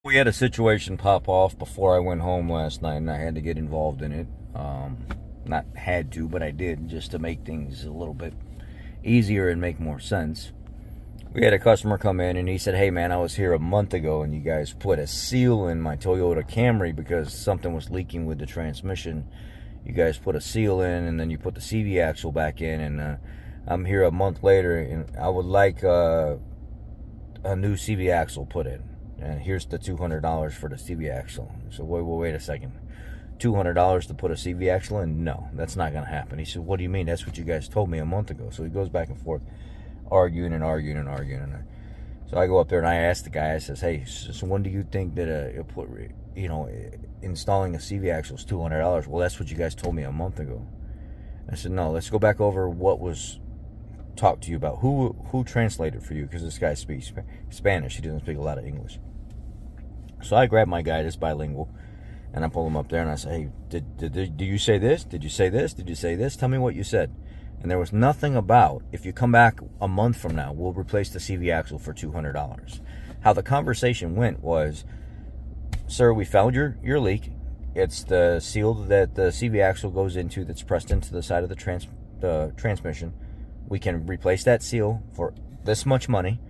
We had a situation pop off before I went home last night, and I had to get involved in it. Not had to, but I did, just to make things a little bit easier and make more sense. We had a customer come in, and he said, "Hey, man, I was here a month ago, and you guys put a seal in my Toyota Camry because something was leaking with the transmission. You guys put a seal in, and then you put the CV axle back in, and I'm here a month later, and I would like a new CV axle put in. And here's the $200 for the CV axle." So wait a second. $200 to put a CV axle in? No, that's not going to happen. He said, "What do you mean? That's what you guys told me a month ago." So he goes back and forth, arguing. So I go up there and I ask the guy, I says, "Hey, so when do you think that installing a CV axle is $200? Well, that's what you guys told me a month ago." I said, "No, let's go back over what was talked to you about. Who translated for you? Because this guy speaks Spanish. He doesn't speak a lot of English." So I grab my guy that's bilingual, and I pull him up there and I say, "Hey, did you say this? Did you say this? Did you say this? Tell me what you said." And there was nothing about, if you come back a month from now, we'll replace the CV axle for $200. How the conversation went was, "Sir, we found your leak. It's the seal that the CV axle goes into that's pressed into the side of the transmission. We can replace that seal for this much money.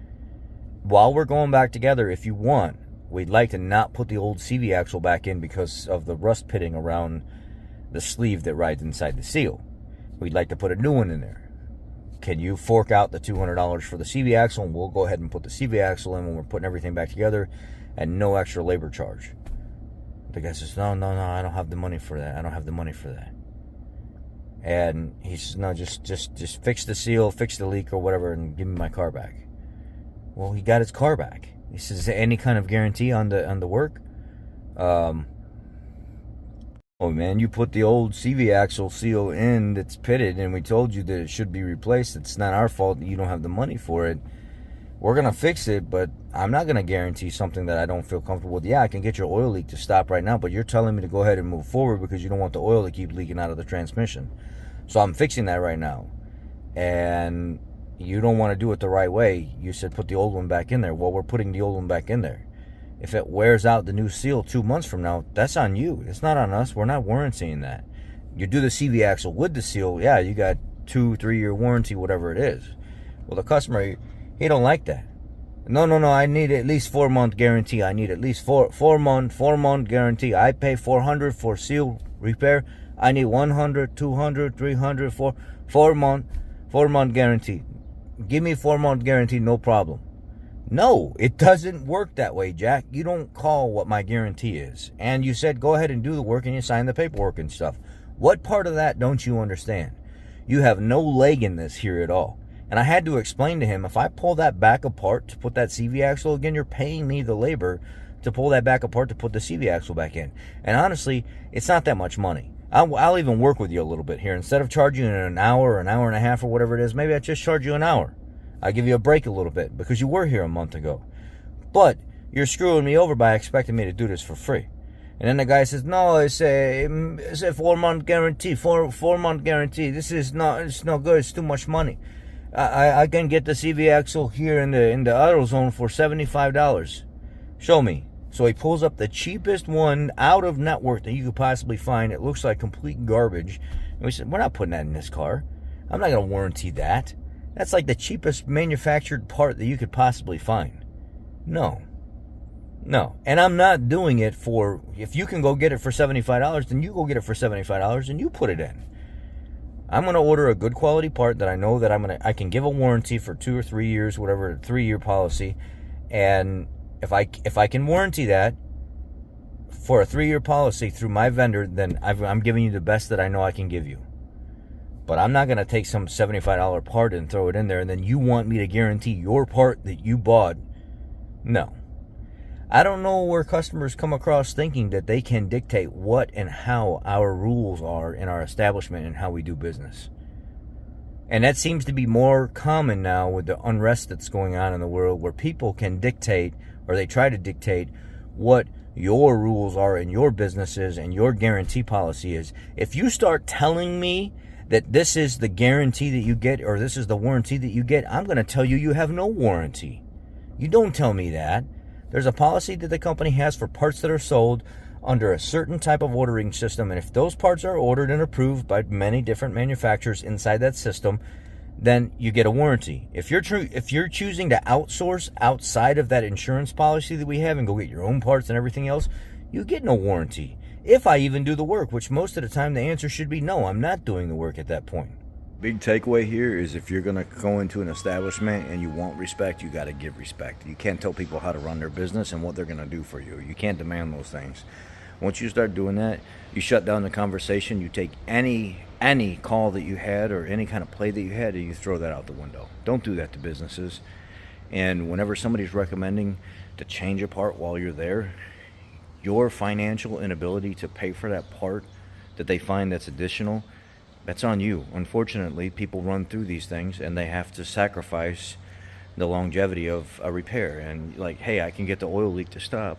While we're going back together, if you want, we'd like to not put the old CV axle back in because of the rust pitting around the sleeve that rides inside the seal. We'd like to put a new one in there. Can you fork out the $200 for the CV axle, and we'll go ahead and put the CV axle in when we're putting everything back together, and no extra labor charge?" The guy says, No, I don't have the money for that. I don't have the money for that." And he says, "No, just fix the seal, fix the leak or whatever, and give me my car back." Well, he got his car back. He says, "Is there any kind of guarantee on the work?" "Oh man, you put the old CV axle seal in that's pitted, and we told you that it should be replaced. It's not our fault that you don't have the money for it. We're gonna fix it, but I'm not gonna guarantee something that I don't feel comfortable with. Yeah, I can get your oil leak to stop right now, but you're telling me to go ahead and move forward because you don't want the oil to keep leaking out of the transmission. So I'm fixing that right now. And you don't want to do it the right way. You said put the old one back in there. Well, we're putting the old one back in there. If it wears out the new seal 2 months from now, that's on you. It's not on us. We're not warrantying that. You do the CV axle with the seal, yeah, you got 2-3 year warranty, whatever it is." Well, the customer, he don't like that. No, I need at least 4-month guarantee. I need at least four month guarantee. I pay $400 for seal repair. I need 100, 200, 300, 4-month guarantee. Give me 4-month guarantee, no problem. No, it doesn't work that way, Jack. You don't call what my guarantee is. And you said go ahead and do the work, and you sign the paperwork and stuff. What part of that don't you understand? You have no leg in this here at all. And I had to explain to him, if I pull that back apart to put that CV axle again, you're paying me the labor to pull that back apart to put the CV axle back in. And honestly, it's not that much money. I'll even work with you a little bit here. Instead of charging you an hour or an hour and a half or whatever it is, maybe I just charge you an hour. I give you a break a little bit because you were here a month ago. But you're screwing me over by expecting me to do this for free. And then the guy says, "No, it's a 4-month guarantee, four-month guarantee. It's no good. It's too much money. I can get the CV axle here in the AutoZone for $75. Show me." So he pulls up the cheapest one out of network that you could possibly find. It looks like complete garbage. And we said, "We're not putting that in this car. I'm not going to warranty that. That's like the cheapest manufactured part that you could possibly find." No. And I'm not doing it for, if you can go get it for $75, then you go get it for $75 and you put it in. I'm going to order a good quality part that I know that I can give a warranty for 2 or 3 years, whatever, 3-year policy. And if I can warranty that for a 3-year policy through my vendor, then I'm giving you the best that I know I can give you. But I'm not going to take some $75 part and throw it in there, and then you want me to guarantee your part that you bought. No. I don't know where customers come across thinking that they can dictate what and how our rules are in our establishment and how we do business. And that seems to be more common now with the unrest that's going on in the world, where people can dictate, or they try to dictate, what your rules are in your businesses and your guarantee policy is. If you start telling me that this is the guarantee that you get, or this is the warranty that you get, I'm going to tell you you have no warranty. You don't tell me that. There's a policy that the company has for parts that are sold under a certain type of ordering system, and if those parts are ordered and approved by many different manufacturers inside that system, then you get a warranty. If you're choosing to outsource outside of that insurance policy that we have and go get your own parts and everything else, you get no warranty. If I even do the work, which most of the time the answer should be no, I'm not doing the work at that point. Big takeaway here is if you're going to go into an establishment and you want respect, you got to give respect. You can't tell people how to run their business and what they're going to do for you. You can't demand those things. Once you start doing that, you shut down the conversation. You take any call that you had or any kind of play that you had and you throw that out the window. Don't do that to businesses. And whenever somebody's recommending to change a part while you're there, your financial inability to pay for that part that they find that's additional, that's on you. Unfortunately, people run through these things and they have to sacrifice the longevity of a repair. And like, hey, I can get the oil leak to stop,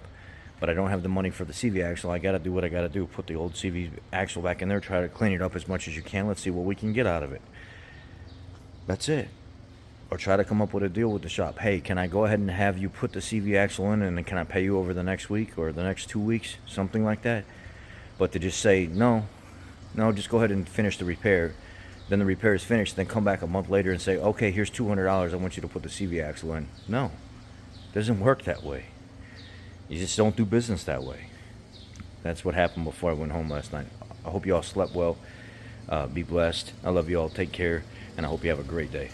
but I don't have the money for the CV axle. I got to do what I got to do. Put the old CV axle back in there, try to clean it up as much as you can. Let's see what we can get out of it. That's it. Or try to come up with a deal with the shop. Hey, can I go ahead and have you put the CV axle in, and then can I pay you over the next week or the next 2 weeks? Something like that. But to just say, no, just go ahead and finish the repair. Then the repair is finished, then come back a month later and say, okay, here's $200. I want you to put the CV axle in. No, it doesn't work that way. You just don't do business that way. That's what happened before I went home last night. I hope you all slept well. Be blessed. I love you all. Take care. And I hope you have a great day.